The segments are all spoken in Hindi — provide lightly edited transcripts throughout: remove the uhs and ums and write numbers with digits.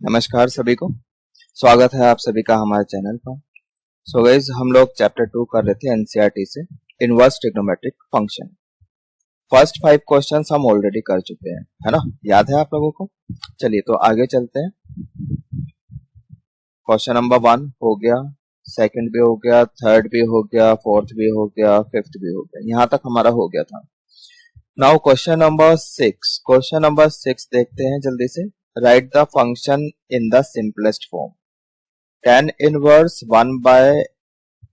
नमस्कार सभी को। स्वागत है आप सभी का हमारे चैनल पर। सो गाइस, हम लोग चैप्टर 2 कर रहे थे एनसीईआरटी से inverse trigonometric function. First 5 questions हम ऑलरेडी कर चुके हैं, है ना? याद है आप लोगों को? चलिए तो आगे चलते हैं। क्वेश्चन नंबर 1 हो गया, सेकंड भी हो गया, थर्ड भी हो गया, फोर्थ भी हो गया, फिफ्थ भी हो गया। यहाँ तक हमारा हो गया था। Now question number 6। Question number 6 देखते हैं जल्दी से। Write the function in the simplest form. tan inverse 1 by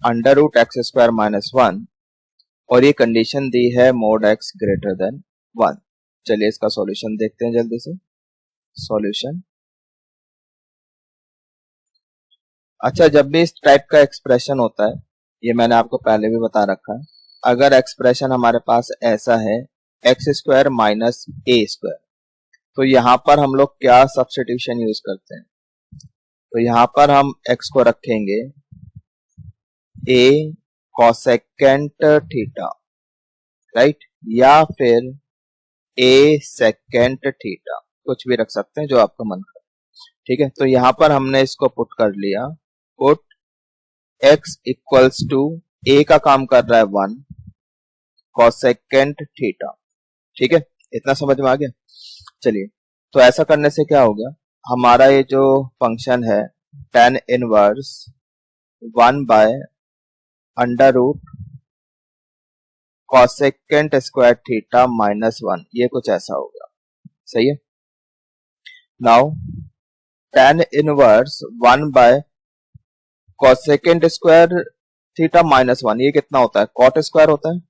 under root x square minus 1 और ये कंडीशन दी है मोड x ग्रेटर देन 1। चलिए इसका सॉल्यूशन देखते हैं जल्दी से। सॉल्यूशन, अच्छा, जब भी इस टाइप का एक्सप्रेशन होता है, ये मैंने आपको पहले भी बता रखा है, अगर एक्सप्रेशन हमारे पास ऐसा है x square minus a square, तो यहाँ पर हम लोग क्या सब्स्टिट्यूशन यूज करते हैं? तो यहाँ पर हम x को रखेंगे a कोसेकेंट थीटा, राइट, या फिर a सेकेंट थीटा, कुछ भी रख सकते हैं जो आपका मन करे। ठीक है, तो यहाँ पर हमने इसको पुट कर लिया। Put x equals to a का काम कर रहा है 1 कोसेकेंट थीटा। ठीक है, इतना समझ में आ गया? चलिए, तो ऐसा करने से क्या होगा, हमारा ये जो फंक्शन है tan inverse 1 by under root cosecant square theta minus 1, ये कुछ ऐसा होगा। सही है। Now tan inverse 1 by cosecant square theta minus 1, ये कितना होता है? कॉट स्क्वायर होता है।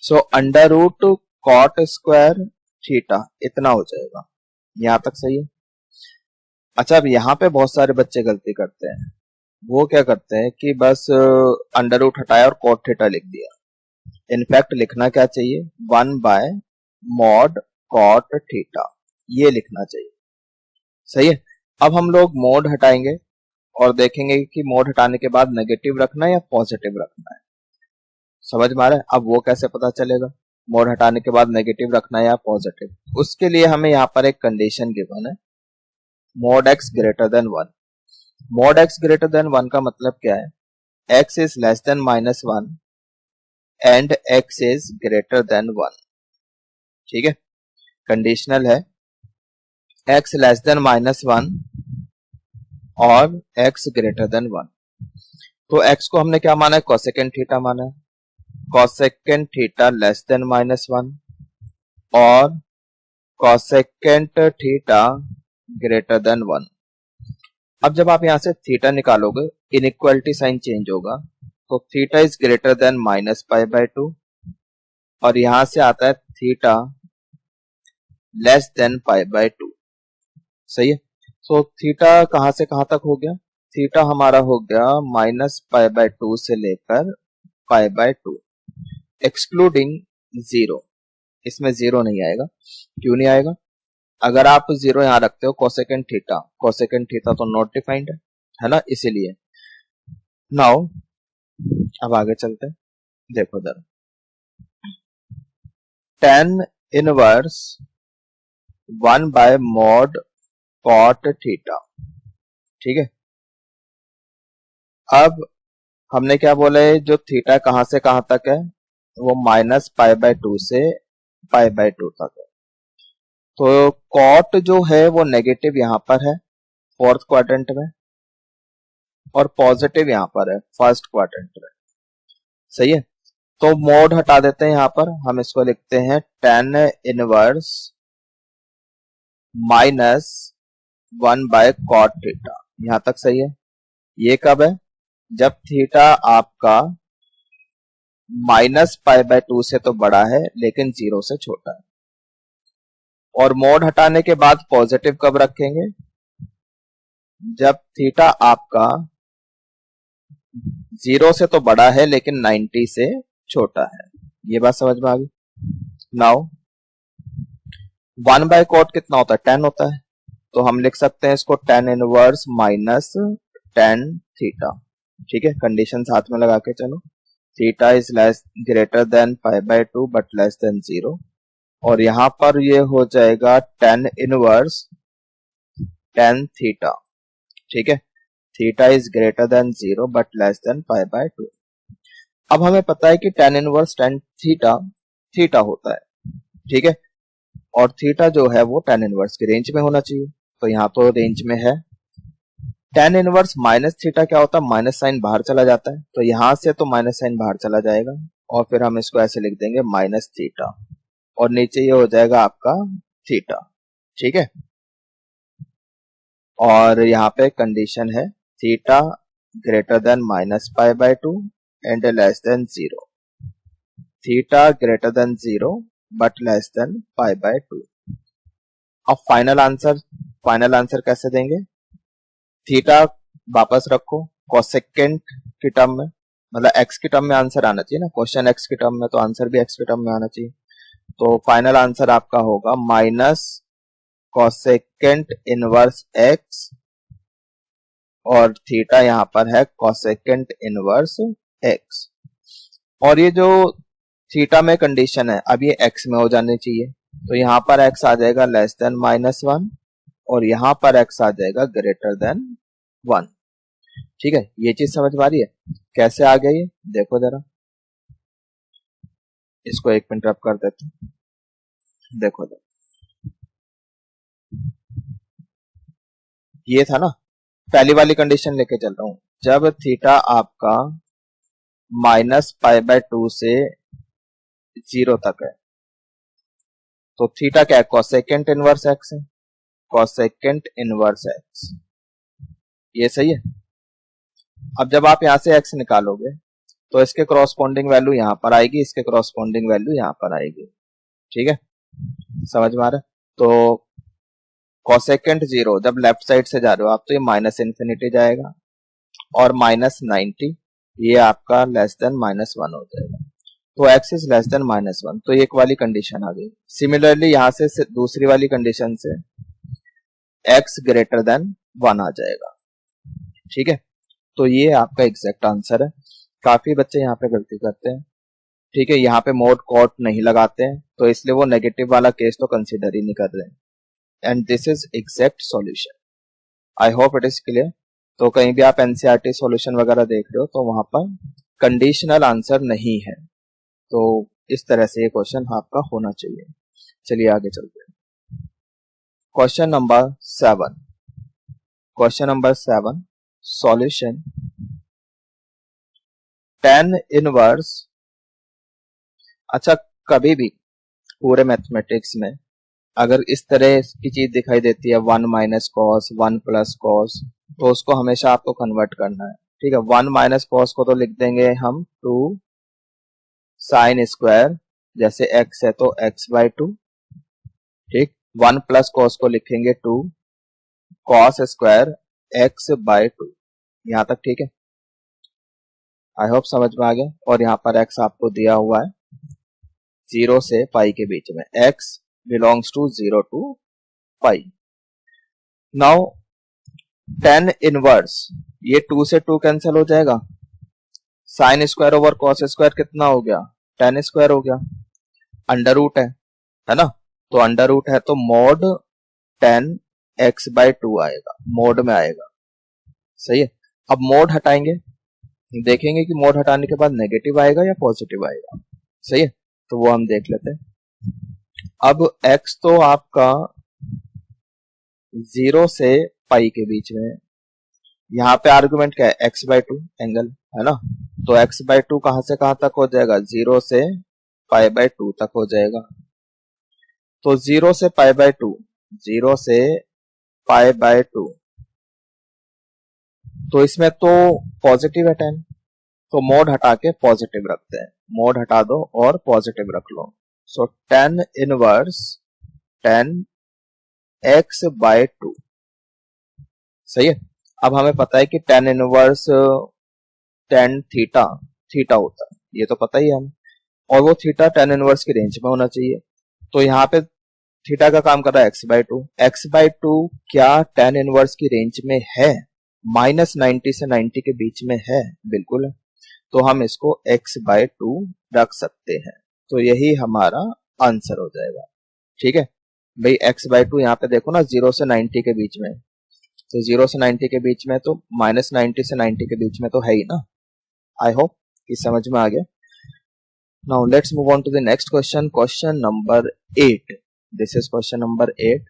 So under root cot square theta, इतना हो जाएगा। यहां तक सही है। अच्छा, अब यहाँ पे बहुत सारे बच्चे गलती करते हैं। वो क्या करते हैं कि बस अंडर रूट हटाया और कॉट थीटा लिख दिया। इनफैक्ट लिखना क्या चाहिए? 1 बाय मॉड कॉट थीटा, ये लिखना चाहिए। सही है। अब हम लोग मोड हटाएंगे और देखेंगे कि मोड हटाने के बाद नेगेटिव रखना है या पॉजिटिव रखना है। समझ में आ रहा है? अब वो कैसे पता चलेगा मोड हटाने के बाद नेगेटिव रखना है या पॉजिटिव? उसके लिए हमें यहाँ पर एक कंडीशन गिवन है, mode x greater then 1। Mode x greater then 1 का मतलब क्या है? x is less than minus 1 and x is greater than 1। ठीक है, कंडीशनल है, x लेस देन माइनस 1 और x ग्रेटर देन 1। तो x को हमने क्या माना है? कोसेकेंट थीटा माना है। Cosecant theta less than minus 1 और कोसेकेंट थीटा ग्रेटर देन 1। अब जब आप यहां से थीटा निकालोगे, इनइक्वालिटी साइन चेंज होगा, तो theta is greater than minus pi by 2 और यहां से आता है theta less than pi by 2। सही है। तो थीटा कहां से कहां तक हो गया? थीटा हमारा हो गया माइनस पाई बाय 2 से लेकर पाई बाय 2, एक्सक्लूडिंग 0। इसमें 0 नहीं आएगा। क्यों नहीं आएगा? अगर आप 0 यहां रखते हो, कोसेकेंट थीटा तो नॉट डिफाइंड है ना, इसीलिए। नाउ अब आगे चलते हैं। देखो जरा, tan inverse 1 by mod cot theta. ठीक है, अब हमने क्या बोला है, जो थीटा कहां से कहां तक है? वो माइनस पाई बाय 2 से पाई बाय 2 तक है। तो कॉट जो है वो नेगेटिव यहां पर है फोर्थ क्वाड्रेंट में और पॉजिटिव यहां पर है फर्स्ट क्वाड्रेंट में। सही है। तो मोड हटा देते हैं, यहां पर हम इसको लिखते हैं tan inverse minus 1 by cot theta. यहां तक सही है। ये कब है? जब थीटा आपका माइनस पाई बाय 2 से तो बड़ा है लेकिन 0 से छोटा है। और मोड हटाने के बाद पॉजिटिव कब रखेंगे? जब थीटा आपका 0 से तो बड़ा है लेकिन 90 से छोटा है। ये बात समझ में आ गई? नाउ 1 बाय कॉट कितना होता है? 10 होता है। तो हम लिख सकते हैं इसको tan inverse minus tan theta. ठीक है, कंडीशन साथ में लगा के चलो। Theta is less greater than pi by 2 but less than 0 और यहां पर ये हो जाएगा tan इनवर्स tan थीटा, ठीक है, theta is greater than 0 but less than pi by 2। अब हमें पता है कि tan inverse tan theta theta होता है, ठीक है, और थीटा जो है वो tan इनवर्स की रेंज में होना चाहिए, तो यहाँ तो रेंज में है। tan इनवर्स माइनस थीटा क्या होता है, माइनस साइन बाहर चला जाता है, तो यहां से तो माइनस साइन बाहर चला जाएगा और फिर हम इसको ऐसे लिख देंगे माइनस थीटा, और नीचे ये हो जाएगा आपका थीटा, ठीक है। और यहाँ पे कंडीशन है theta greater than minus pi by 2 and less than 0, theta greater than 0 but less than pi by 2। अब फाइनल आंसर कैसे देंगे, थीटा वापस रखो कोसेकेंट की टर्म में, मतलब एक्स की टर्म में आंसर आना चाहिए ना, क्वेश्चन एक्स की टर्म में तो आंसर भी एक्स की टर्म में आना चाहिए, तो फाइनल आंसर आपका होगा माइनस कोसेकेंट इनवर्स एक्स, और थीटा यहाँ पर है कोसेकेंट इनवर्स एक्स। और ये जो थीटा में कंडीशन है अब ये एक्स में हो जानी चाहिए, तो यहाँ पर एक्स आ जाएगा लेस देन -1 और यहाँ पर एक्स आ जाएगा ग्रेटर देन 1, ठीक है। ये चीज समझ में आ रही है, कैसे आ गई देखो जरा, इसको एक मिनट रब कर देते हैं, देखो जरा, ये था ना, पहली वाली कंडीशन लेके चल रहा हूं, जब थीटा आपका माइनस पाई बाय 2 से 0 तक है, तो थीटा क्या है, कोसेकेंट इनवर्स एक्स है, कोसेकेंट इनवर्स एक्स, ये सही है। अब जब आप यहां से एक्स निकालोगे तो इसके क्रॉसपोंडिंग वैल्यू यहां पर आएगी, इसके क्रॉसपोंडिंग वैल्यू यहां पर आएगी, ठीक है, समझ में आ रहा है। तो कोसेकेंट 0 जब लेफ्ट साइड से जा रहे हो आप तो ये माइनस इन्फिनिटी जाएगा, और -90 ये आपका लेस देन -1 हो जाएगा, तो x इज लेस देन -1, तो एक वाली कंडीशन आ गई। सिमिलरली यहां से दूसरी वाली कंडीशन से x ग्रेटर देन 1 आ जाएगा, ठीक है। तो ये आपका एग्जैक्ट आंसर है। काफी बच्चे यहाँ पे गलती करते हैं, ठीक है, यहाँ पे मोड कॉट नहीं लगाते हैं, तो इसलिए वो नेगेटिव वाला केस तो कंसीडर ही नहीं कर रहे हैं, and this is exact solution. I hope it is clear. तो कहीं भी आप एनसीईआरटी सॉल्यूशन वगैरह देख रहे हो तो वहां पर कंडीशनल आंसर नहीं है, तो इस तरह से ये क्वेश्चन आपका होना चाहिए। चलिए आगे चलते हैं। Question number 7, question number 7 solution tan inverse. अच्छा, कभी भी पूरे मैथमेटिक्स में अगर इस तरह की चीज दिखाई देती है 1 माइनस कॉस 1 प्लस कॉस, तो उसको हमेशा आपको कन्वर्ट करना है, ठीक है। 1 माइनस कॉस को तो लिख देंगे हम 2 साइन स्क्वायर, जैसे x है तो x बाय 2, ठीक। 1 प्लस कॉस को लिखेंगे 2 कॉस स्क्वायर x बाय 2, यहां तक ठीक है, आई होप समझ में आ गया। और यहाँ पर x आपको दिया हुआ है 0 से पाई के बीच में, x belongs to 0 to pi. Now tan inverse, ये 2 से 2 कैंसिल हो जाएगा, sine square over cos square कितना हो गया, tan स्क्वायर हो गया, अंडर रूट है ना, तो अंडर रूट है तो मोड tan x बाय 2 आएगा, मोड में आएगा, सही है। अब मोड हटाएंगे, देखेंगे कि मोड हटाने के बाद नेगेटिव आएगा या पॉजिटिव आएगा, सही है, तो वो हम देख लेते हैं। अब x तो आपका 0 से पाई के बीच में, यहाँ पे आर्गुमेंट क्या है, x बाय 2 एंगल है ना, तो x बाय 2 कहां से कहां तक हो जाएगा, 0 से पाई बाय 2 तक हो जाएगा, तो 0 से पाई बाय 2, 0 से पाई बाय 2, तो इसमें तो पॉजिटिव है tan, तो मोड हटा के पॉजिटिव रखते हैं, मोड हटा दो और पॉजिटिव रख लो, so tan inverse tan x by 2, सही है। अब हमें पता है कि tan inverse tan theta theta होता है, ये तो पता ही है हमें, और वो थीटा tan इनवर्स की रेंज में होना चाहिए, तो यहाँ पे थीटा का काम कर रहा है x बाय 2, x बाय 2 क्या tan इनवर्स की रेंज में है, -90 से 90 के बीच में है, बिल्कुल है, तो हम इसको x बाय 2 रख सकते हैं, तो यही हमारा आंसर हो जाएगा, ठीक है भाई। x बाय 2 यहाँ पे देखो ना 0 से 90 के बीच में, तो 0 से 90 के बीच में, तो -90 से 90 के बीच में तो है ही ना। आई होप कि समझ में आ गया। Now let's move on to the next question, question number 8। This is question number 8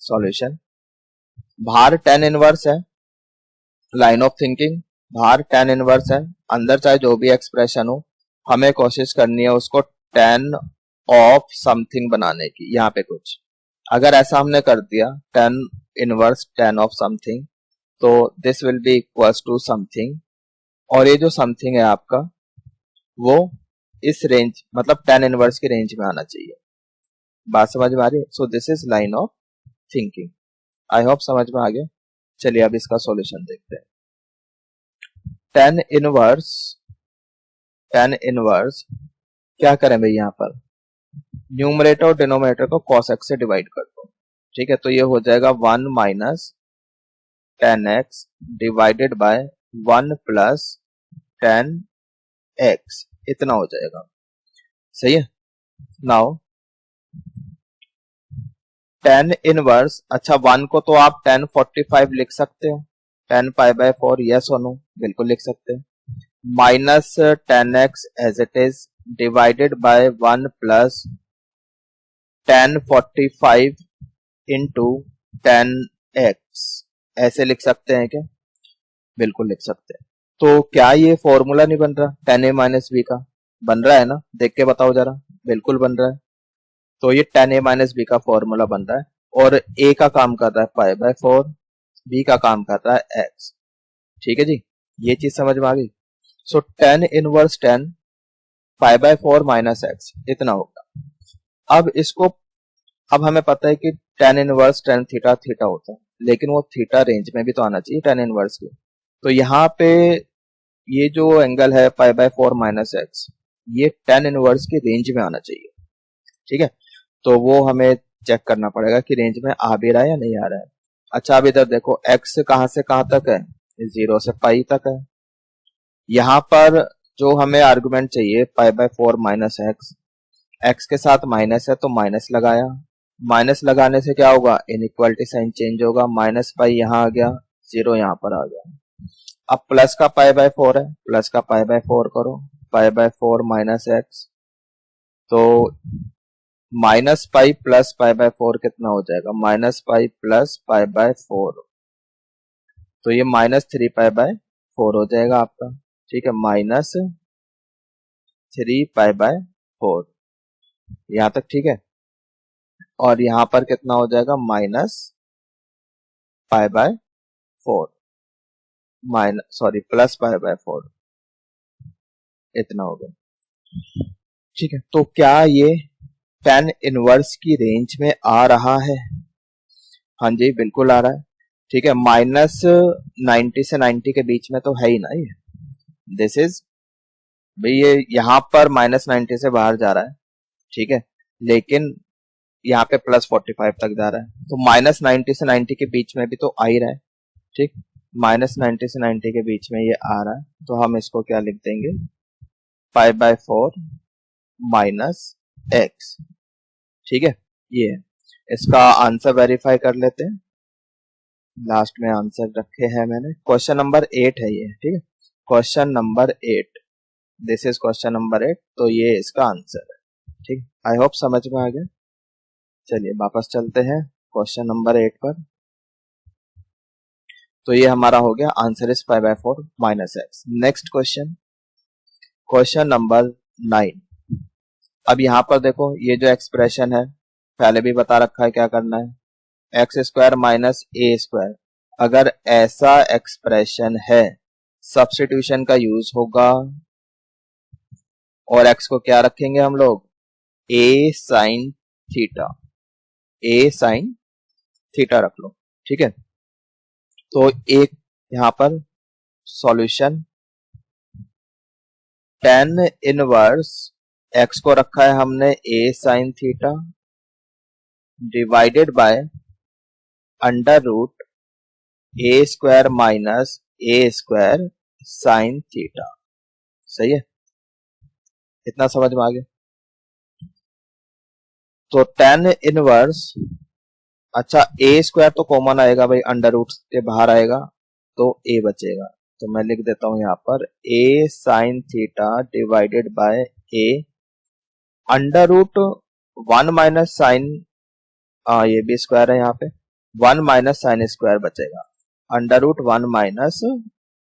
solution. बाहर tan इनवर्स है, लाइन ऑफ थिंकिंग, बाहर tan इनवर्स है, अंदर चाहे जो भी एक्सप्रेशन हो, हमें कोशिश करनी है उसको tan ऑफ समथिंग बनाने की। यहाँ पे कुछ अगर ऐसा हमने कर दिया tan inverse tan of something, तो this will be equals to something, और ये जो समथिंग है आपका वो इस रेंज मतलब tan इनवर्स की रेंज में आना चाहिए। बात समझ में आ रही है? So this is line of thinking. I hope समझ में आ गया। चलिए अब इसका सॉल्यूशन देखते हैं। tan इनवर्स क्या करें भाई, यहाँ पर न्यूमरेटर और डिनोमिनेटर को cos x से डिवाइड कर दो। ठीक है, तो ये हो जाएगा 1 minus tan x divided by 1 plus tan x, इतना हो जाएगा। सही है। नाउ tan इनवर्स, अच्छा 1 को तो आप tan 45 लिख सकते हो, tan पाई बाय 4, यस और नो, बिल्कुल लिख सकते हैं। Minus tan x as it is divided by 1 plus tan 45 into tan x, ऐसे लिख सकते हैं क्या? बिल्कुल लिख सकते हैं। तो क्या ये फॉर्मूला नहीं बन रहा tan a माइनस बी का? बन रहा है ना, देख के बताओ जरा। बिल्कुल बन रहा है। तो ये tan a माइनस बी का फॉर्मूला बन रहा है, और a का काम कर रहा है पाई बाय 4, b का काम कर रहा है x। ठीक है जी, ये चीज समझ में आ गई। सो tan inverse tan pi by 4 minus x, इतना होगा। अब इसको, अब हमें पता है कि tan inverse tan theta theta होता है, लेकिन वो थीटा रेंज में भी तो आना चाहिए tan इनवर्स के। तो यहाँ पे ये जो एंगल है पाई बाय 4 माइनस एक्स, ये tan इनवर्स की रेंज में आना चाहिए। ठीक है, तो वो हमें चेक करना पड़ेगा कि रेंज में आ भी रहा है या नहीं आ रहा है। अच्छा, अब इधर देखो x कहां से कहां तक है, 0 से पाई तक है। यहाँ पर जो हमें आर्गुमेंट चाहिए पाई बाय 4 माइनस एक्स, एक्स के साथ माइनस है तो माइनस लगाया, माइनस लगाने से क्या होगा, इनइक्वालिटी साइन चेंज होगा, माइनस पाई यहाँ आ गया, 0 यहाँ पर आ गया। अब प्लस का पाई बाय 4 है, प्लस का पाई बाय 4 करो, पाई बाय 4 माइनस एक्स, तो minus pi plus pi by 4 कितना हो जाएगा, minus pi plus pi by 4, तो ये -3 पाई बाय 4 हो जाएगा आपका। ठीक है, -3 पाई बाय 4, यहां तक ठीक है। और यहां पर कितना हो जाएगा, minus pi by 4, plus pi by 4, इतना हो गया। ठीक है, तो क्या ये tan इनवर्स की रेंज में आ रहा है? हाँ जी, बिल्कुल आ रहा है। ठीक है, -90 से 90 के बीच में तो है ही ना ये। दिस इज भाई, ये यहाँ पर -90 से बाहर जा रहा है। ठीक है, लेकिन यहाँ पे +45 तक जा रहा है, तो -90 से 90 के बीच में भी तो आ ही रहा है। ठीक, -90 से 90 के बीच में ये आ रहा है, तो हम इसको क्या लिख देंगे, पाई बाय 4 माइनस एक्स। ठीक है, ये है। इसका आंसर वेरीफाई कर लेते हैं। लास्ट में आंसर रखे हैं मैंने, क्वेश्चन नंबर 8 है ये। ठीक है, question number 8, this is question number 8, तो ये इसका आंसर है। ठीक, आई होप समझ में आ गया। चलिए वापस चलते हैं क्वेश्चन नंबर 8 पर। तो ये हमारा हो गया, answer is pi by 4 minus x. Next question, question number 9। अब यहाँ पर देखो, ये जो एक्सप्रेशन है पहले भी बता रखा है क्या करना है, x square minus a square. अगर ऐसा एक्सप्रेशन है, सब्स्टिट्यूशन का यूज होगा, और एक्स को क्या रखेंगे हम लोग, ए साइन थीटा, ए साइन थीटा रख लो। ठीक है, तो एक यहां पर सॉल्यूशन, tan इनवर्स एक्स को रखा है हमने a sine theta divided by under root a square minus a square sine theta. सही है, इतना समझ में आ गया। तो tan इनवर्स अच्छा ए स्क्वायर तो कॉमन आएगा भाई, अंडर रूट के बाहर आएगा तो ए बचेगा। तो मैं लिख देता हूं यहाँ पर a sine theta divided by a under root 1 minus sine, ये भी स्क्वायर है यहाँ पे, 1 माइनस साइन स्क्वायर बचेगा, under root 1 minus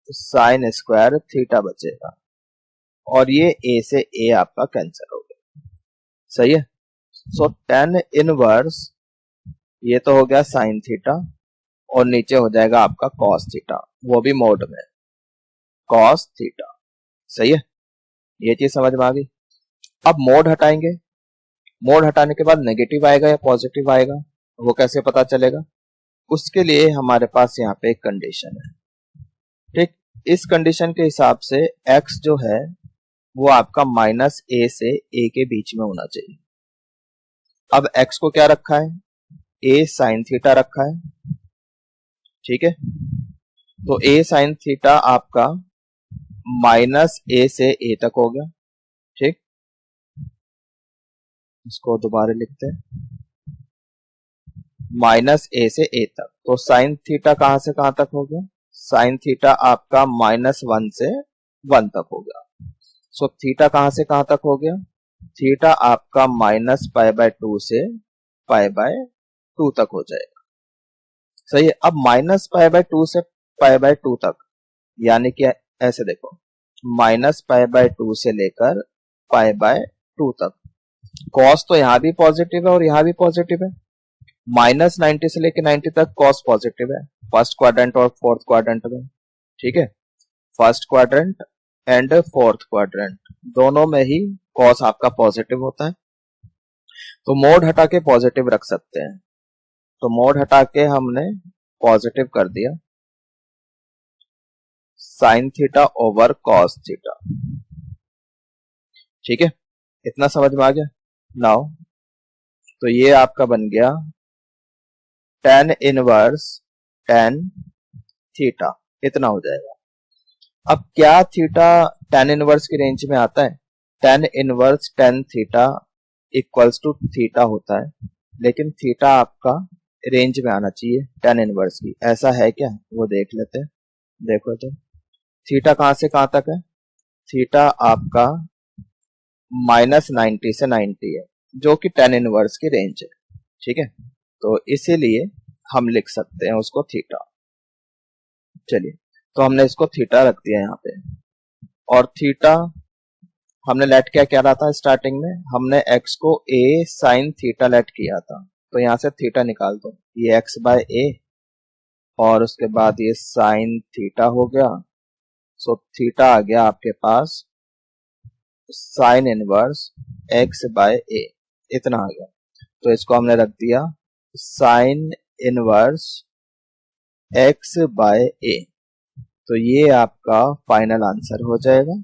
sine square theta बचेगा, और ये ए से ए आपका कैंसिल हो गया। सही है। सो tan इनवर्स ये तो हो गया साइन थीटा, और नीचे हो जाएगा आपका कॉस थीटा, वो भी मोड में कॉस थीटा। सही है, ये चीज समझ में आ गई। अब मोड हटाएंगे, मोड हटाने के बाद नेगेटिव आएगा या पॉजिटिव आएगा वो कैसे पता चलेगा? उसके लिए हमारे पास यहाँ पे एक कंडीशन है। ठीक, इस कंडीशन के हिसाब से x जो है वो आपका माइनस ए से ए के बीच में होना चाहिए। अब x को क्या रखा है? a साइन थीटा रखा है। ठीक है, तो a साइन थीटा आपका माइनस ए से ए तक हो गया। ठीक, इसको दोबारा लिखते हैं, माइनस ए से ए तक। तो साइन थीटा कहां से कहां तक हो गया? साइन थीटा आपका -1 से 1 तक हो गया। सो थीटा कहां से कहां तक हो गया? थीटा आपका -π/2 से π/2 तक हो जाएगा। सही है। अब -π/2 से π/2 तक, यानी कि ऐसे देखो, -π/2 से लेकर π/2 तक। कॉस तो यहाँ भी पॉजिटिव है और यहाँ भी पॉजिटिव है। -90 से लेकर 90 तक कॉस पॉजिटिव है, फर्स्ट क्वाड्रेंट और फोर्थ क्वाड्रेंट में। ठीक है, first quadrant and fourth quadrant दोनों में ही कॉस आपका पॉजिटिव होता है। तो मोड हटा के पॉजिटिव रख सकते हैं। तो मोड हटा के हमने पॉजिटिव कर दिया, sine theta over cos theta. ठीक है, इतना समझ में आ गया। नाउ तो ये आपका बन गया tan इनवर्स tan थीटा, इतना हो जाएगा। अब क्या थीटा tan इनवर्स की रेंज में आता है? tan inverse tan theta equals to theta होता है, लेकिन थीटा आपका रेंज में आना चाहिए tan इनवर्स की। ऐसा है क्या, वो देख लेते हैं। देखो तो थीटा कहां से कहां तक है? थीटा आपका -90 से 90 है, जो कि tan इनवर्स की रेंज है। ठीक है, तो इसीलिए हम लिख सकते हैं उसको थीटा। चलिए, तो हमने इसको थीटा रख दिया यहाँ पे। और थीटा हमने लेट क्या रहा था? स्टार्टिंग में हमने x को a साइन थीटा लेट किया था, तो यहाँ से थीटा निकाल दो, ये x/a और उसके बाद ये साइन थीटा हो गया। सो थीटा आ गया आपके पास साइन इनवर्स x/a, इतना आ गया। तो इसको हमने रख दिया साइन इनवर्स x/a। तो ये आपका फाइनल आंसर हो जाएगा।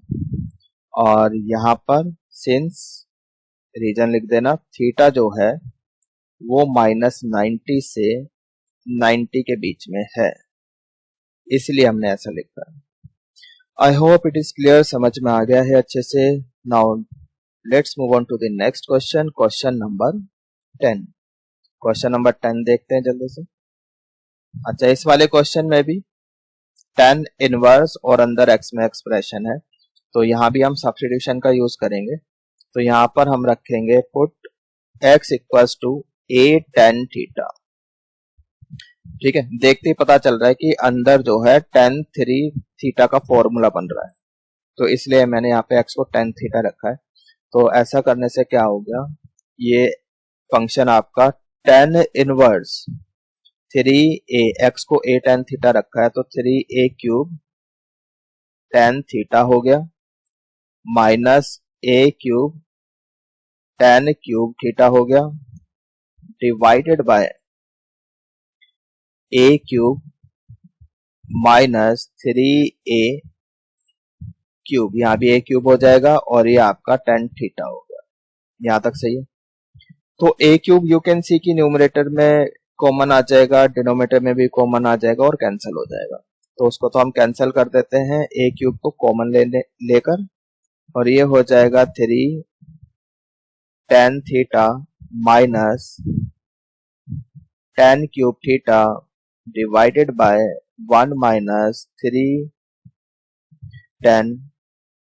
और यहाँ पर सिंस रीजन लिख देना, थीटा जो है वो -90 से 90 के बीच में है, इसलिए हमने ऐसा लिखा है। I hope it is clear, समझ में आ गया है अच्छे से। Now let's move on to the next question, question number 10। Question number 10 देखते हैं जल्दी से। अच्छा, इस वाले क्वेश्चन में भी tan इनवर्स और अंदर x में एक्सप्रेशन है, तो यहाँ भी हम सब्स्टिट्यूशन का यूज करेंगे। तो यहाँ पर हम रखेंगे put x equals to a tan theta. ठीक है, देखते ही पता चल रहा है कि अंदर जो है tan 3 थीटा का फॉर्मूला बन रहा है, तो इसलिए मैंने यहाँ पे x को tan थीटा रखा है। तो ऐसा करने से क्या हो गया, ये फंक्शन आपका tan इनवर्स 3a, x को a tan थीटा रखा है तो 3a क्यूब tan थीटा हो गया, minus a cube tan cube theta हो गया, divided by a cube minus 3a cube, यहाँ भी a क्यूब हो जाएगा और ये आपका tan थीटा हो गया। यहाँ तक सही है। तो a cube you can see की न्यूमरेटर में कॉमन आ जाएगा, डिनोमिनेटर में भी कॉमन आ जाएगा और कैंसिल हो जाएगा। तो उसको तो हम कैंसिल कर देते हैं a क्यूब को कॉमन लेकर, और ये हो जाएगा 3 tan theta minus tan cube theta divided by 1 minus 3 tan,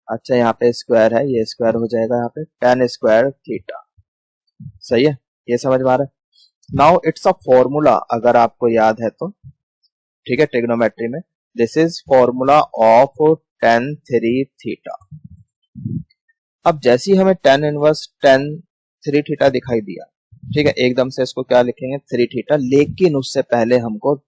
अच्छा यहाँ पे स्क्वायर है, ये स्क्वायर हो जाएगा यहाँ पे tan स्क्वायर थीटा। सही है, ये समझ में आ रहा है। नाउ इट्स अ फॉर्मूला, अगर आपको याद है तो, ठीक है, ट्रिग्नोमेट्री में this is formula of tan 3 theta. अब जैसे ही हमें tan इनवर्स tan 3 थीटा दिखाई दिया, ठीक है, एकदम से इसको क्या लिखेंगे 3 थीटा, लेकिन उससे पहले हमको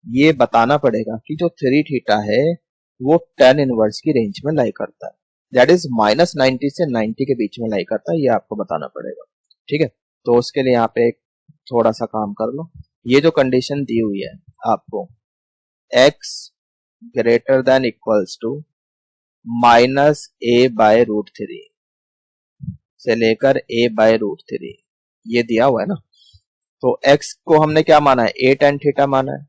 ये बताना पड़ेगा कि जो 3 थीटा है वो tan इनवर्स की रेंज में लाई करता है, दैट इज -90 से 90 के बीच में लाई करता है, ये आपको बताना पड़ेगा। ठीक है, तो उसके लिए यहाँ पे एक थोड़ा सा काम कर लो। ये जो कंडीशन दी हुई है आपको, x greater than equals to -a/√3 से लेकर a/√3, ये दिया हुआ है ना। तो x को हमने क्या माना है, a tan थीटा माना है,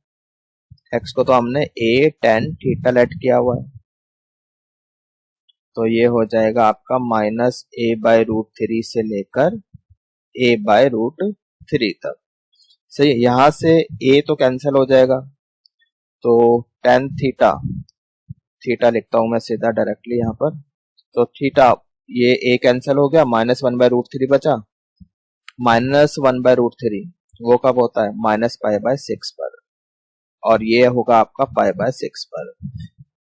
x को तो हमने a tan थीटा लेट किया हुआ है, तो ये हो जाएगा आपका -a/√3 से लेकर a/√3 तक। सही है, यहां से a तो कैंसिल हो जाएगा, तो tan थीटा लिखता हूं मैं सीधा डायरेक्टली यहाँ पर, तो थीटा ये a कैंसिल हो गया, -1/√3 बचा, -1/√3 वो कब होता है -π/6 पर, और ये होगा आपका π/6 पर।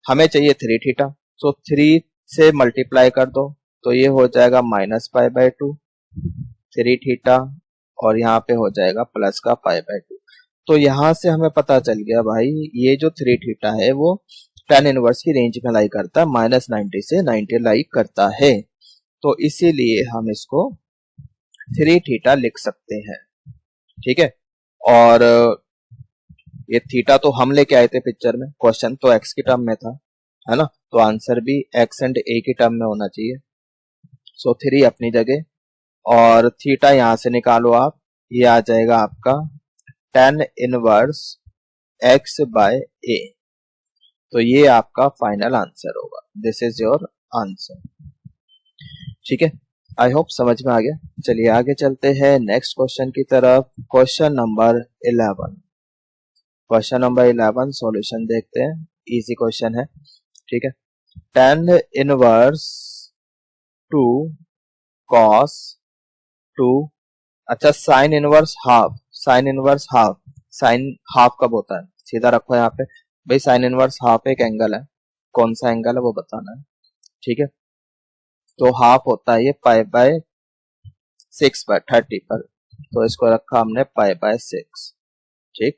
हमें चाहिए 3 थीटा, तो 3 से मल्टीप्लाई कर दो, तो ये हो जाएगा -π/2 3 थीटा, और यहाँ पे हो जाएगा प्लस का π/2। तो यहाँ से हमें पता चल गया भाई, ये जो 3 थीटा है वो tan इनवर्स की रेंज में लाई करता है, -90 से 90 लाई करता है, तो इसीलिए हम इसको 3 थीटा लिख सकते हैं। ठीक है, और ये थीटा तो हम लेके आए थे पिक्चर में, क्वेश्चन तो x की टर्म में था, है ना, तो आंसर भी x एंड a की टर्म में होना चाहिए। सो 3 अपनी जगह, और थीटा यहां से निकालो आप, ये आ जाएगा आपका tan इनवर्स x/a, तो ये आपका फाइनल आंसर होगा, दिस इज योर आंसर। ठीक है, आई होप समझ में आ गया। चलिए आगे चलते हैं नेक्स्ट क्वेश्चन की तरफ, question number 11। Question number 11 solution देखते हैं, इजी क्वेश्चन है। ठीक है, tan इनवर्स 2 cos 2, अच्छा sine inverse half, sine inverse half, sine half कब होता है, सीधा रखो यहाँ पे भाई, साइन इनवर्स हाफ एक एंगल है, कौन सा एंगल है वो बताना है। ठीक है, तो हाफ होता है ये π/6 पर 30 पर, तो इसको रखा हमने π/6। ठीक,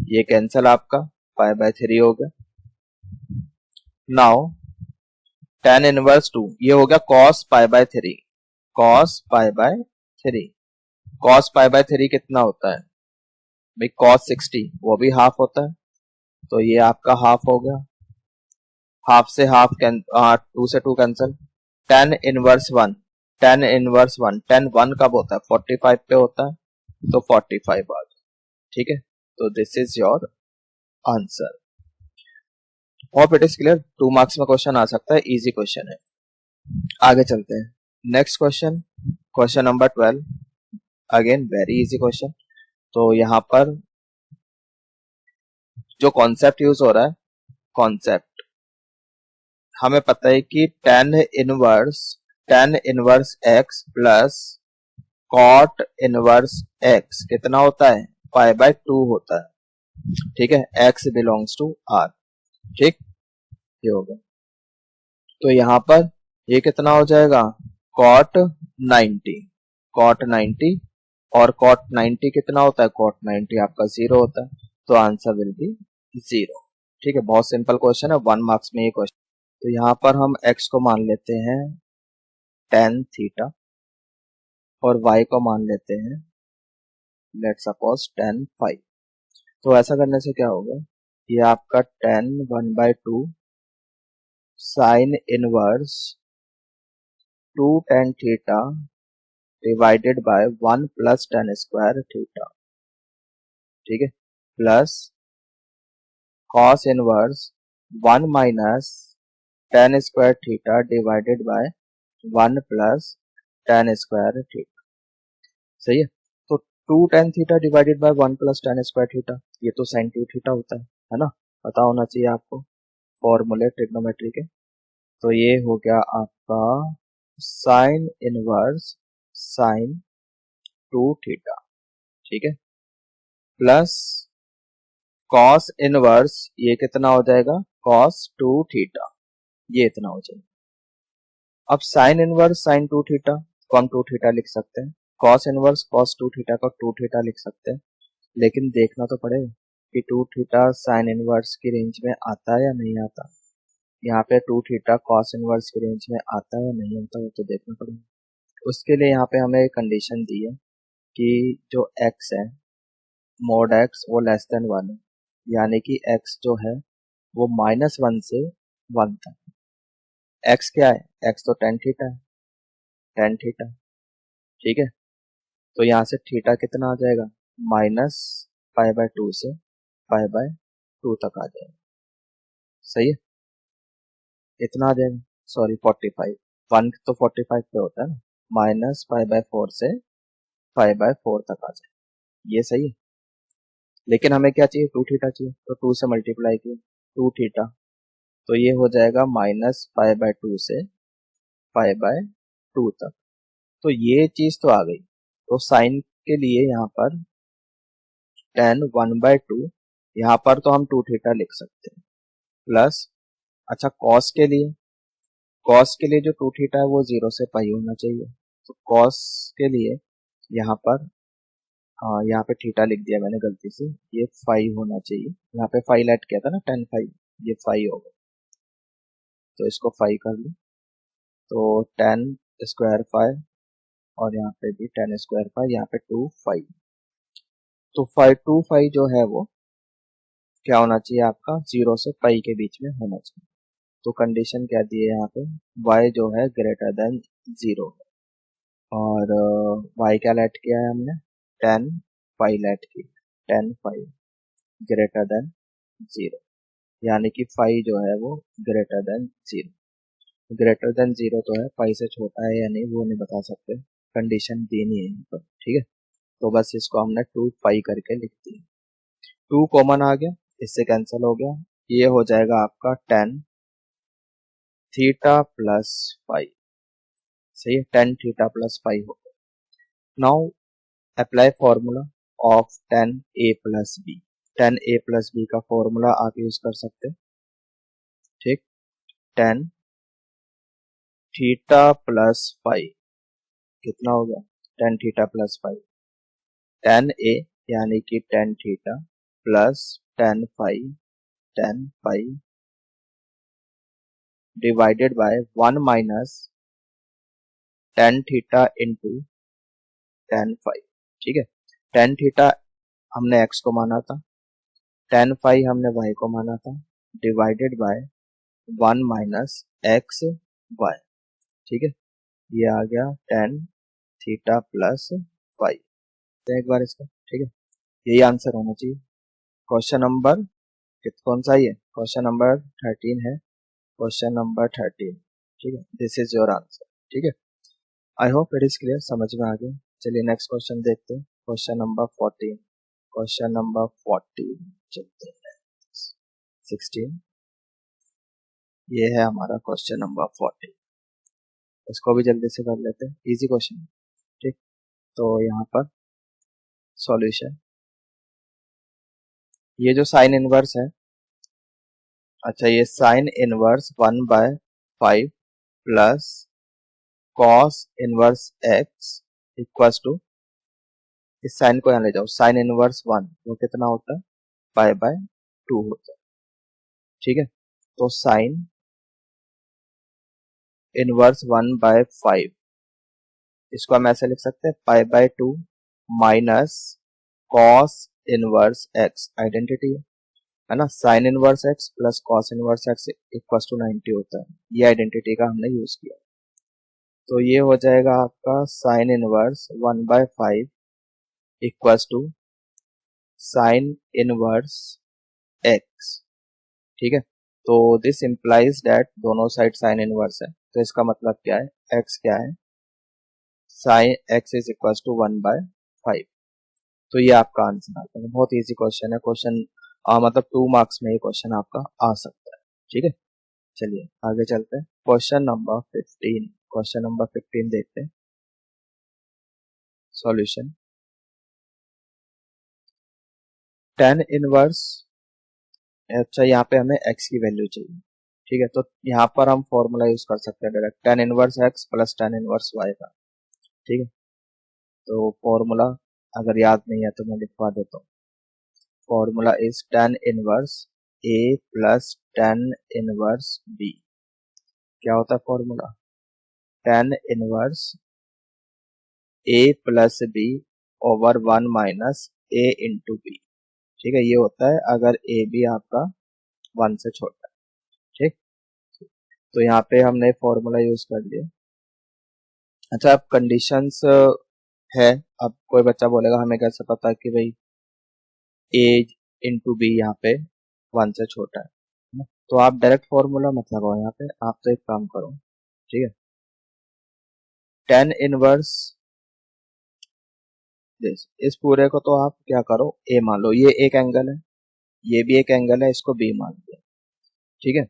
ये कैंसल आपका π/3 हो गया। नाउ tan इनवर्स 2, ये हो गया cos π/3, cos π/3, cos π/3 कितना होता है भाई, cos 60 वो भी हाफ होता है, तो ये आपका हाफ हो गया, हाफ से हाफ 2 से 2 cancel. tan inverse 1, tan inverse 1, tan 1 कब होता है 45 पे होता है, तो 45 आ गया। ठीक है, तो this is your answer. Hope it is clear, 2 marks में क्वेश्चन आ सकता है, इजी क्वेश्चन है। आगे चलते हैं next question, question number 12, again very easy question. तो यहाँ पर जो कॉन्सेप्ट यूज हो रहा है, कॉन्सेप्ट हमें पता है कि tan inverse x plus cot inverse x कितना होता है π/2 होता है। ठीक है, x बिलोंग्स टू r। ठीक, ये हो गया, तो यहाँ पर ये कितना हो जाएगा cot 90, cot 90, और cot 90 कितना होता है, cot 90 आपका 0 होता है, तो आंसर विल बी 0। ठीक है, बहुत सिंपल क्वेश्चन है, 1 मार्क्स में ये क्वेश्चन। तो यहाँ पर हम x को मान लेते हैं tan थीटा, और y को मान लेते हैं लेट्स सपोज tan फाइव। तो ऐसा करने से क्या होगा, ये आपका tan 1/2 sine inverse 2 tan theta divided by 1 plus tan square theta. ठीक है, plus cos inverse 1 minus tan square theta divided by 1 plus tan square theta. सही है, तो two tan theta divided by 1 plus tan square theta, ये तो साइन 2 थीटा होता है ना, पता होना चाहिए आपको फॉर्मूले ट्रिग्नोमेट्री के। तो ये हो गया आपका साइन इनवर्स साइन 2 थीटा, ठीक है, प्लस कॉस इनवर्स, ये कितना हो जाएगा, कॉस 2 थीटा, ये इतना हो जाएगा। अब साइन इनवर्स साइन 2 थीटा को हम 2 थीटा लिख सकते हैं, कॉस इनवर्स कॉस 2 थीटा को 2 थीटा लिख सकते हैं, लेकिन देखना तो पड़ेगा कि 2 थीटा साइन इनवर्स की रेंज में आता है या नहीं आता। यहाँ पे 2 थीटा कॉस इनवर्स की रेंज में आता है या नहीं आता, वो तो देखना पड़ेगा। उसके लिए यहाँ पे हमें एक कंडीशन दी है कि जो x है मोड x वो लेस देन 1 है, यानी कि x जो है वो -1 से 1 तक। x क्या है, x तो tan थीटा है, tan थीटा, ठीक है। तो यहाँ से थीटा कितना आ जाएगा, -π/2 से π/2 तक आ जाएगा, सही है, इतना आ जाएगा, सॉरी 45, 1 तो 45 पे होता है ना, -π/4 से π/4 तक आ जाएगा, ये सही है। लेकिन हमें क्या चाहिए, 2 थीटा चाहिए, तो 2 से मल्टीप्लाई किया 2 थीटा, तो ये हो जाएगा -π/2 से π/2 तक। तो ये चीज तो आ गई। तो साइन के लिए यहाँ पर tan 1/2, यहाँ पर तो हम 2 थीटा लिख सकते हैं, प्लस अच्छा कॉस के लिए जो 2 थीटा है वो 0 से पाई होना चाहिए, तो कॉस के लिए यहाँ पर यहाँ पे थीटा लिख दिया मैंने गलती से, ये 5 होना चाहिए, यहाँ पे 5 ऐड किया था ना, 10 5, ये 5 होगा, तो इसको 5 कर लो, तो 10 स्क्वायर 5, और यहाँ पे भी 10 स्क्वायर 5, यहाँ पे 2 5, तो 5 जो है वो क्या होना चाहिए आपका, 0 से पाई के बीच में होना चाहिए। तो कंडीशन क्या दी है यहाँ पे, y जो है ग्रेटर देन 0, और y क्या लेट किया है हमने, 10 5 लेट की, 10 5 ग्रेटर देन 0, यानी कि 5 जो है वो ग्रेटर देन 0, ग्रेटर देन 0 तो है, 5 से छोटा है या नहीं वो नहीं बता सकते, कंडीशन दी नहीं है यहाँ पर, ठीक है। तो बस इसको हमने 2 5 करके लिख दिया, 2 कॉमन आ गया, इससे कैंसिल हो गया, ये हो जाएगा आपका tan थीटा प्लस 5, सही है, tan थीटा प्लस 5 हो गया। Now apply formula of tan a plus B, tan a plus B का फॉर्मूला आप यूज कर सकते हैं, ठीक, tan थीटा प्लस 5 कितना हो गया, tan theta plus 5, tan a यानी कि tan theta plus tan 5 divided by 1 minus tan theta into tan 5, ठीक है। tan थीटा हमने x को माना था, tan 5 हमने y को माना था, divided by 1 minus x y, ठीक है, ये आ गया tan थीटा प्लस 5, एक बार इसका, ठीक है, यही आंसर होना चाहिए। क्वेश्चन नंबर कौन सा है, क्वेश्चन नंबर 13 है, क्वेश्चन नंबर 13, ठीक है, दिस इज योर आंसर, ठीक है। I hope it is clear, समझ में आ गया। चलिए नेक्स्ट क्वेश्चन देखते हैं, क्वेश्चन नंबर 14, क्वेश्चन नंबर 14 चलते हैं, 16, ये है हमारा क्वेश्चन नंबर 14, इसको भी जल्दी से कर लेते हैं, इजी क्वेश्चन, ठीक। तो यहाँ पर सॉल्यूशन, ये जो साइन इनवर्स है, अच्छा ये sine inverse 1/5 plus cos inverse x equals to, इस साइन को यहाँ ले जाओ, साइन इनवर्स 1 वो कितना होता है, π/2 होता है, ठीक है। तो साइन इनवर्स 1/5, इसको हम ऐसे लिख सकते हैं, π/2 minus cos inverse x, identity है ना, sine inverse x plus cos inverse x equals to 90 होता है, ये आइडेंटिटी का हमने यूज किया। तो ये हो जाएगा आपका sine inverse 1/5 equals to sine inverse x, ठीक है। तो दिस इंप्लाइज दैट दोनों साइड साइन इनवर्स है, तो इसका मतलब क्या है, x क्या है, sine x is equals to 1/5, तो ये आपका आंसर आता है। बहुत इजी क्वेश्चन है, क्वेश्चन मतलब 2 मार्क्स में ये क्वेश्चन आपका आ सकता है। ठीक है, चलिए आगे चलते हैं। क्वेश्चन नंबर 15 देखते हैं सॉल्यूशन। tan इनवर्स, अच्छा यहाँ पे हमें x की वैल्यू चाहिए। ठीक है, तो यहाँ पर हम फॉर्मूला यूज कर सकते हैं direct, tan inverse x plus tan inverse y का। ठीक है, तो फॉर्मूला अगर याद नहीं है तो मैं लिखवा देता हूँ। Formula is tan inverse a plus tan inverse b। क्या होता है formula? tan inverse a plus b over 1 minus a into B. ठीक है, ये होता है अगर ए बी आपका 1 से छोटा है। ठीक, तो यहाँ पे हमने फॉर्मूला यूज कर लिया। अच्छा, अब कंडीशंस है। अब कोई बच्चा बोलेगा हमें कैसे पता कि भाई ए इंटू बी यहाँ पे 1 से छोटा है ना? तो आप डायरेक्ट फॉर्मूला मत लगाओ यहाँ पे, आप तो एक काम करो। ठीक है, tan इनवर्स इस पूरे को तो आप क्या करो, ए मान लो, ये एक एंगल है, ये भी एक एंगल है, इसको बी मान लिया। ठीक है,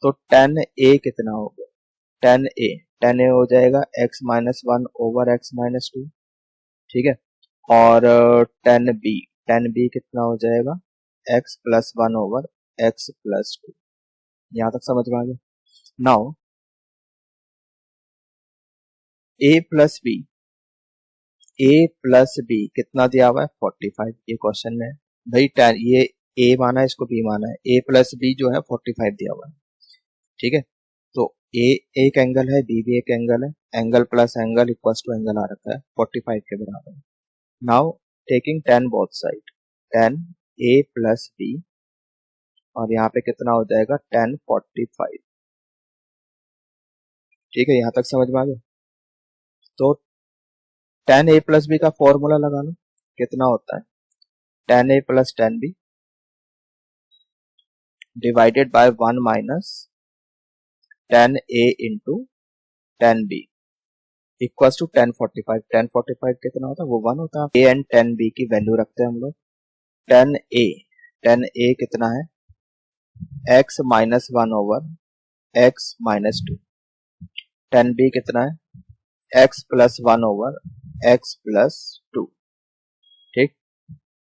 तो tan ए कितना हो गया? tan ए हो जाएगा x minus 1 over x minus 2। ठीक है, और tan बी कितना हो जाएगा? x plus 1 over x plus 2। यहाँ तक समझ में आ गया? नाउ ए प्लस बी कितना दिया हुआ है? 45। ये क्वेश्चन में है भाई, tan ये ए माना है, इसको बी माना है, ए प्लस बी जो है 45 दिया हुआ है। ठीक है, तो ए एक एंगल है, बी भी एक एंगल है, angle plus angle equals to angle आ रखा है 45 के बराबर। Now taking tan both side, tan ए प्लस बी, और यहाँ पे कितना हो जाएगा? tan 45। ठीक है, यहाँ तक समझ में आ गया? तो tan ए प्लस बी का फॉर्मूला लगा लो, कितना होता है? tan A plus tan B divided by 1 minus tan A into tan B equals to tan 45। tan 45 कितना होता है? वो 1 होता है। ए एंड tan बी की वैल्यू रखते हैं हम लोग। tan ए कितना है? x minus 1 over x minus 2। tan बी कितना है? x plus 1 over x plus 2। ठीक,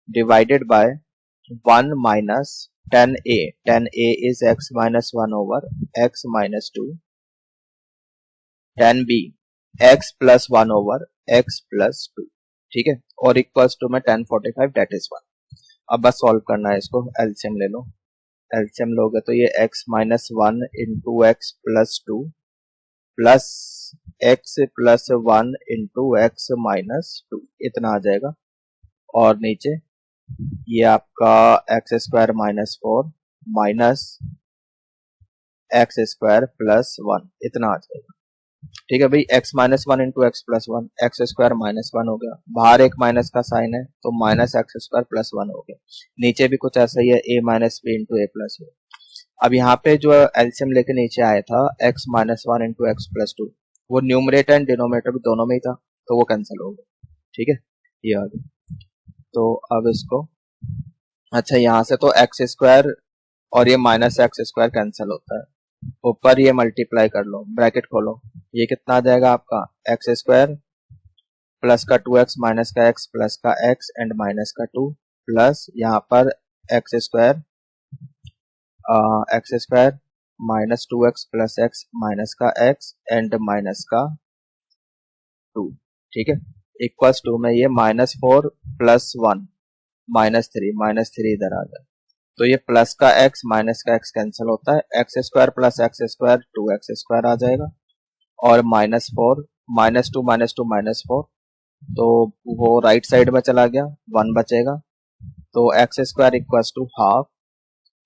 divided by 1 minus tan a is x minus 1 over x minus 2, tan b x plus 1 over x plus 2। ठीक है, और इक्वल्स टू में tan 45 डेट इज 1। अब बस सॉल्व करना है इसको, एलसीएम ले लो। एलसीएम लोगे तो ये x minus 1 into x plus 2 plus x plus 1 into x minus 2 इतना आ जाएगा, और नीचे ये आपका x square minus 4 minus x square plus 1 इतना आ जाएगा। ठीक है भाई, x minus 1 into x plus 1, x square minus 1 हो गया, बाहर एक माइनस का साइन है तो माइनस एक्स स्क्वायर प्लस 1 हो गया। नीचे भी कुछ ऐसा ही है, a minus B into A plus B. अब यहाँ पे जो एलसीएम लेके नीचे आया था x minus 1 into x plus 2, वो न्यूमरेटर एंड डिनोमिनेटर भी दोनों में ही था, तो वो कैंसिल हो गया। ठीक है, ये आ गया। तो अब इसको, अच्छा यहाँ से तो एक्स स्क्वायर और ये माइनस एक्स स्क्वायर कैंसिल होता है, ऊपर ये मल्टीप्लाई कर लो, ब्रैकेट खोलो, ये कितना आ जाएगा आपका? एक्स स्क्वायर प्लस का 2x माइनस का x प्लस का x एंड माइनस का 2 प्लस यहाँ पर x square minus 2x plus x minus का x एंड माइनस का 2। ठीक है, इक्वल्स टू में ये -4 प्लस 1 -3 इधर आ जाए, तो ये प्लस का x माइनस का x कैंसिल होता है, x square plus x square 2x square आ जाएगा, और -4 -2 -4, तो वो राइट साइड में चला गया, 1 बचेगा, तो x square equals to half.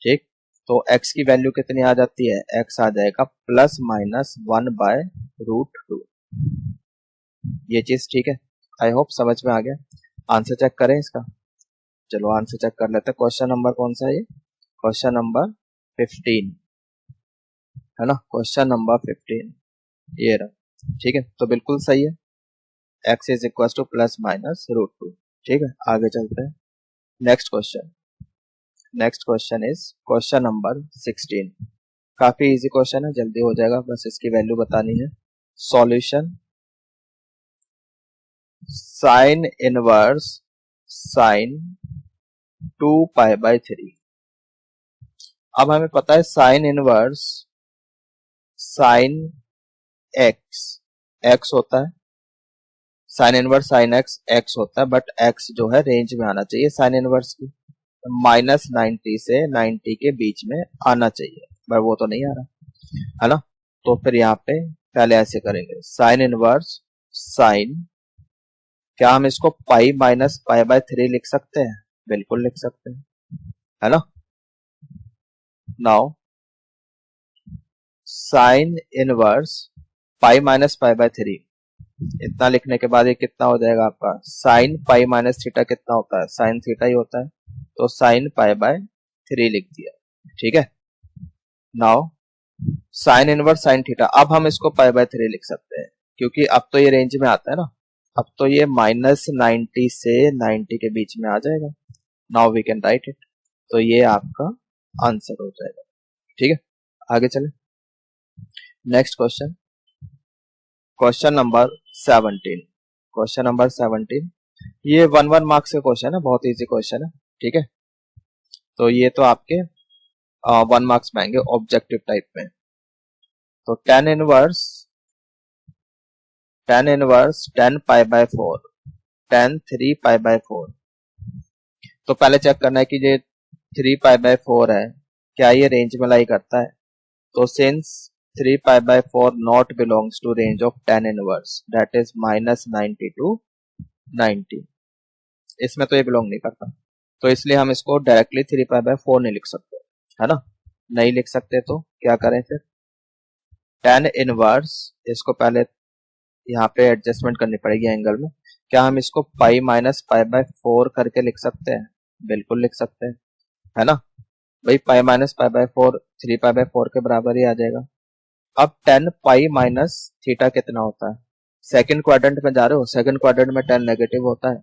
ठीक, तो x की वैल्यू कितनी आ जाती है? x आ जाएगा प्लस माइनस 1 बाय √2। ये चीज ठीक है, आई होप समझ में आ गया। आंसर चेक करें इसका, चलो आंसर चेक कर लेते हैं। क्वेश्चन नंबर कौन सा है ये? क्वेश्चन नंबर 15 है ना, क्वेश्चन नंबर 15 ये रहा। ठीक है, तो बिल्कुल सही है, x is equal two plus minus √2। ठीक है, आगे चलते हैं। Next question is question number 16। काफी इजी क्वेश्चन है, जल्दी हो जाएगा, बस इसकी वैल्यू बतानी है। Solution sine inverse sine 2π/3। अब हमें पता है sine inverse sine x x होता है, sine inverse sine x x होता है, बट एक्स जो है रेंज में आना चाहिए साइन इनवर्स की, -90 से 90 के बीच में आना चाहिए, पर वो तो नहीं आ रहा है ना। तो फिर यहाँ पे पहले ऐसे करेंगे, साइन इनवर्स साइन, क्या हम इसको π-π/3 लिख सकते हैं? बिल्कुल लिख सकते हैं, है ना। नाउ साइन इनवर्स π-π/3, इतना लिखने के बाद ये कितना हो जाएगा आपका, साइन π-θ कितना होता है, साइन थीटा ही होता है, तो साइन π/3 लिख दिया, ठीक है। Now sine inverse sine theta, अब हम इसको π/3 लिख सकते हैं, क्योंकि अब तो ये रेंज में आता है ना, अब तो ये -90 से 90 के बीच में आ जाएगा। Now we can write it, तो ये आपका आंसर हो जाएगा, ठीक है। आगे चले, नेक्स्ट क्वेश्चन, क्वेश्चन नंबर 17। ये 1 मार्क्स का क्वेश्चन है, बहुत इजी क्वेश्चन है, ठीक है। तो ये तो आपके 1 मार्क्स में आएंगे ऑब्जेक्टिव टाइप में। तो tan इनवर्स 10π/4 tan 3π/4। तो पहले चेक करना है कि ये 3π/4 है, क्या ये रेंज में लाई करता है। तो since 3π/4 not belongs to range of tan inverse, that is -90 to 90, इसमें तो ये बिलोंग नहीं करता, तो इसलिए हम इसको डायरेक्टली 3π/4 नहीं लिख सकते, है ना। नहीं लिख सकते तो क्या करें फिर, tan इनवर्स, इसको पहले यहाँ पे एडजस्टमेंट करनी पड़ेगी एंगल में, क्या हम इसको π-π/4 करके लिख सकते हैं? बिल्कुल लिख सकते हैं, है ना। भाई π-π/4 3π/4 के बराबर ही आ जाएगा। अब tan π-θ कितना होता है, सेकंड क्वाड्रेंट में जा रहे हो, सेकंड क्वाड्रेंट में tan नेगेटिव होता है,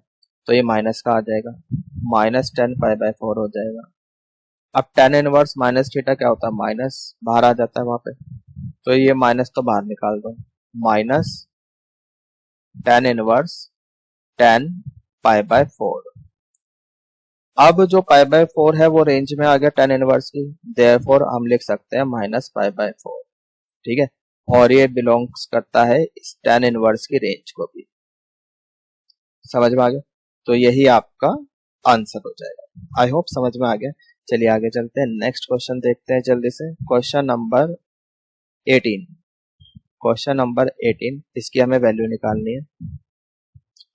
तो ये माइनस का आ जाएगा, -10π/4 हो जाएगा। अब tan इनवर्स -θ क्या होता है, माइनस बाहर आ जाता है वहां पे, तो ये माइनस तो बाहर निकाल दो, माइनस tan इनवर्स 10π/4। अब जो π/4 है वो रेंज में आ गया tan इनवर्स की, देयरफॉर हम लिख सकते हैं -π/4, ठीक है। और ये बिलोंग्स करता है इस tan इनवर्स की रेंज को भी, समझ में आ गया। तो यही आपका आंसर हो जाएगा, आई होप समझ में आ गया। चलिए आगे चलते हैं, नेक्स्ट क्वेश्चन देखते हैं जल्दी से। क्वेश्चन नंबर 18, इसकी हमें वैल्यू निकालनी है,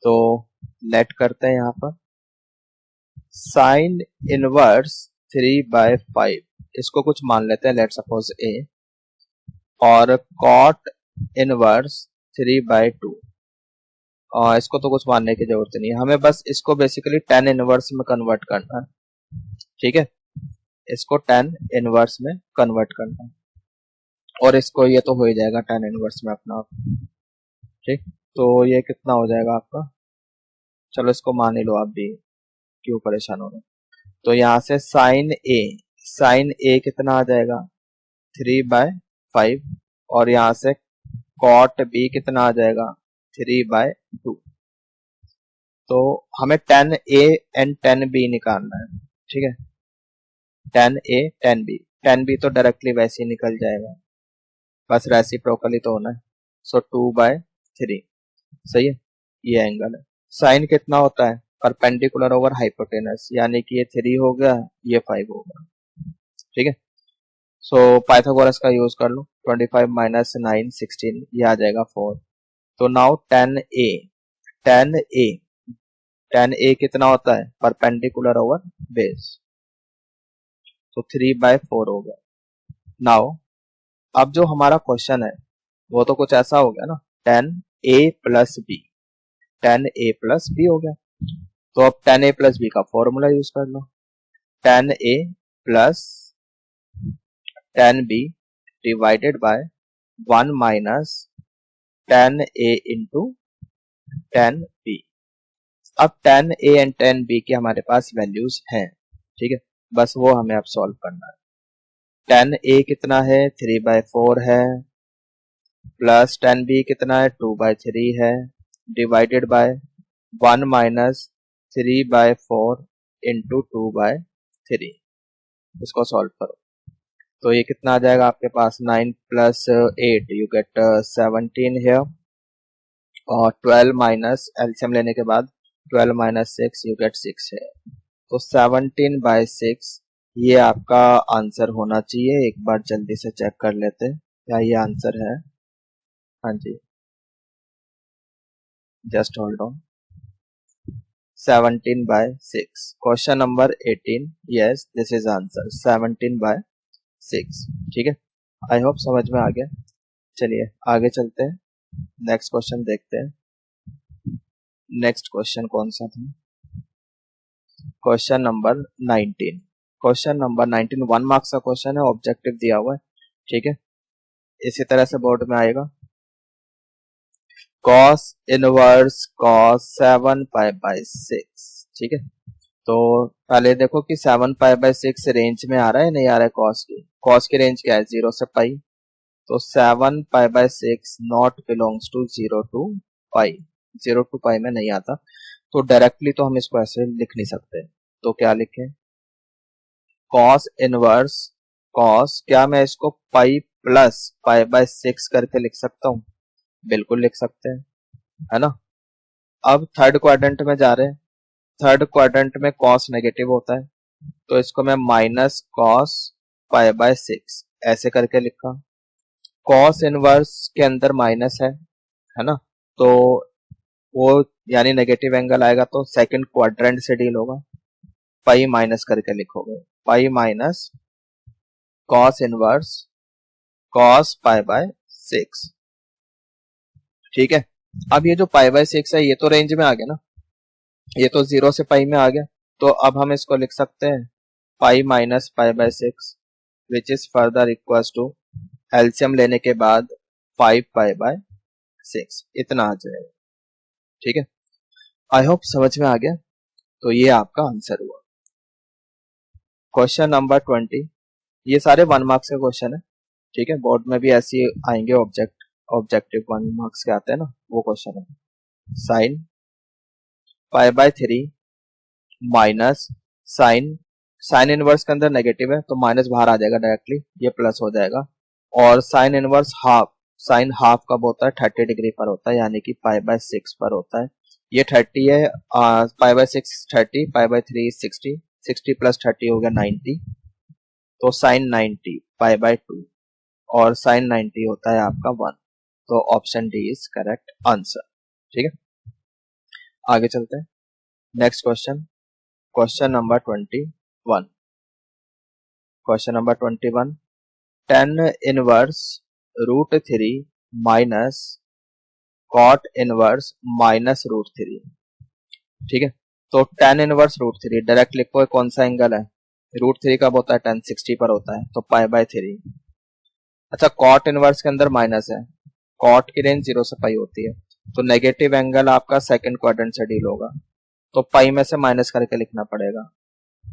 तो लेट करते हैं यहाँ पर साइन इनवर्स 3/5, इसको कुछ मान लेते हैं, लेट सपोज a, और कॉट इनवर्स 3/2, और इसको तो कुछ मानने की जरूरत नहीं है, हमें बस इसको बेसिकली tan इनवर्स में कन्वर्ट करना है, ठीक है। इसको tan इनवर्स में कन्वर्ट करना है, और इसको ये तो हो ही जाएगा tan इनवर्स में अपना आप, ठीक। तो ये कितना हो जाएगा आपका, चलो इसको मान ही लो आप भी, क्यों परेशान हो रहे। तो यहाँ से साइन ए कितना आ जाएगा 3/5, और यहाँ से कॉट बी कितना आ जाएगा 3/2। तो हमें tan A and tan B निकालना है, ठीक है। tan A tan B तो डायरेक्टली वैसे ही निकल जाएगा, बस रेसिप्रोकली तो होना है, सो 2/3, सही है। ये एंगल है, साइन कितना होता है परपेंडिकुलर ओवर हाइपोटेनस, यानी कि ये 3 हो गया, ये 5 हो गया, ठीक है। सो पाइथागोरस का यूज कर लो, 25 - 9 16, ये आ जाएगा 4। तो नाउ tan A कितना होता है परपेंडिकुलर ओवर बेस, तो 3/4 हो गया। नाउ अब जो हमारा क्वेश्चन है वो तो कुछ ऐसा हो गया ना, tan A + B, tan A + B हो गया, तो अब tan A + B का फॉर्मूला यूज कर लो, tan A + tan B divided by 1 - tan A into tan B, अब tan A and tan B के हमारे पास वैल्यूज हैं, ठीक है, बस वो हमें अब सॉल्व करना है। tan A कितना है, 3/4 है, प्लस tan B कितना है, 2/3 है, डिवाइडेड बाय 1 माइनस 3/4 इंटू 2/3। इसको सॉल्व करो तो ये कितना आ जाएगा आपके पास, 9 प्लस 8 यू गेट 17 हियर, और 12 माइनस एलसीएम लेने के बाद 12 माइनस 6 यू गेट 6 है। तो 17/6 ये आपका आंसर होना चाहिए। एक बार जल्दी से चेक कर लेते हैं क्या ये आंसर है। हाँ जी, just hold on. 17/6, question number 18, yes this is answer 17/6। ठीक है, आई होप समझ में आ गया। चलिए आगे चलते हैं, नेक्स्ट क्वेश्चन देखते हैं। नेक्स्ट क्वेश्चन कौन सा था, question number 19। Question number 19 1 marks का क्वेश्चन है, ऑब्जेक्टिव दिया हुआ है, ठीक है। इसी तरह से बोर्ड में आएगा, cos इनवर्स cos 7π/6, ठीक है। तो पहले देखो कि 7π/6 रेंज में आ रहा है नहीं आ रहा है, cos की रेंज क्या है, 0 से पाई। तो 7π/6 not belongs to 0 to pi, 0 to pi में नहीं आता। तो डायरेक्टली तो हम इसको ऐसे लिख नहीं सकते, तो क्या लिखें, cos इनवर्स cos, क्या मैं इसको पाई प्लस π/6 करके लिख सकता हूँ, बिल्कुल लिख सकते हैं, है ना। अब थर्ड क्वाड्रेंट में जा रहे हैं, थर्ड क्वाड्रेंट में cos नेगेटिव होता है, तो इसको मैं माइनस cos π/6 ऐसे करके लिखा। cos इनवर्स के अंदर माइनस है ना, तो वो यानी नेगेटिव एंगल आएगा तो सेकंड क्वाड्रेंट से डील होगा, पाई माइनस करके लिखोगे, pi minus cos inverse cos π/6, ठीक है। अब ये जो π/6 है ये तो रेंज में आ गया ना, ये तो 0 से पाई में आ गया, तो अब हम इसको लिख सकते हैं pi minus π/6 which is further equals to LCM लेने के बाद 5π/6, इतना आ जाएगा, ठीक है। आई होप समझ में आ गया। तो ये आपका आंसर हुआ। क्वेश्चन नंबर 20, ये सारे 1 मार्क्स के क्वेश्चन है, ठीक है, बोर्ड में भी ऐसे आएंगे, ऑब्जेक्टिव 1 मार्क्स के आते हैं ना, वो क्वेश्चन है। साइन π/3 माइनस साइन इनवर्स के अंदर नेगेटिव है तो माइनस बाहर आ जाएगा डायरेक्टली, ये प्लस हो जाएगा। और sine inverse half, sine half कब होता है, 30 डिग्री पर होता है, यानी कि π/6 पर होता है। ये 30 है, π/6 30, π/3 60, 60 प्लस 30 हो गया 90, तो साइन 90 π/2, और साइन 90 होता है आपका 1, तो option D is correct answer, ठीक है। आगे चलते हैं, next question, question number 21। Question number 21, tan inverse √3 minus cot inverse minus √3, ठीक है। तो tan इनवर्स √3 डायरेक्ट लिखो, कौन सा एंगल है, √3 कब होता है, tan 60 पर होता है, तो π/3। अच्छा, cot इनवर्स के अंदर माइनस है, cot की रेंज 0 से पाई होती है, तो नेगेटिव एंगल आपका सेकंड क्वाड्रेंट से डील होगा, तो पाई में से माइनस करके लिखना पड़ेगा,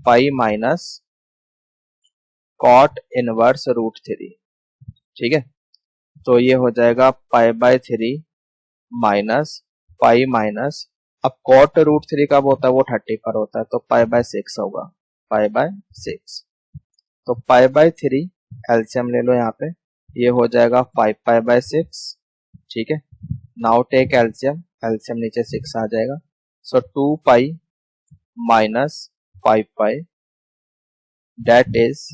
पाई माइनस cot इनवर्स √3, ठीक है। तो ये हो जाएगा π/3 माइनस पाई माइनस, अब cot √3 कब होता है, वो 30 पर होता है, तो π/6 होगा, π/6। तो π/3 एलसीएम ले लो यहाँ पे, ये हो जाएगा 5π/6, ठीक है। नाउ टेक एलसीएम, एलसीएम नीचे 6 आ जाएगा, सो 2 पाई माइनस 5π, दैट इज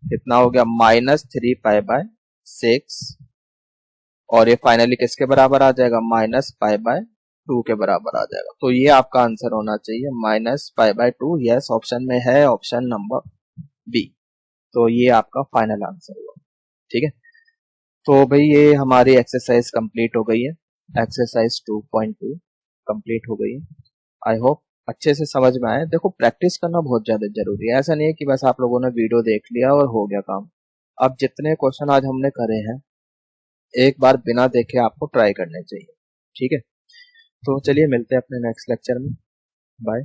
कितना हो गया, -3π/6, और ये फाइनली किसके बराबर आ जाएगा, -π/2 के बराबर आ जाएगा। तो ये आपका आंसर होना चाहिए -π/2, यस ऑप्शन में है, ऑप्शन नंबर बी। तो ये आपका फाइनल आंसर हुआ, ठीक है। तो भाई ये हमारी एक्सरसाइज कंप्लीट हो गई है, एक्सरसाइज 2.2 कंप्लीट हो गई है। आई होप अच्छे से समझ में आए। देखो प्रैक्टिस करना बहुत ज्यादा जरूरी है, ऐसा नहीं है कि बस आप लोगों ने वीडियो देख लिया और हो गया काम। अब जितने क्वेश्चन आज हमने करे हैं, एक बार बिना देखे आपको ट्राई करने चाहिए, ठीक है। तो चलिए मिलते हैं अपने नेक्स्ट लेक्चर में। बाय।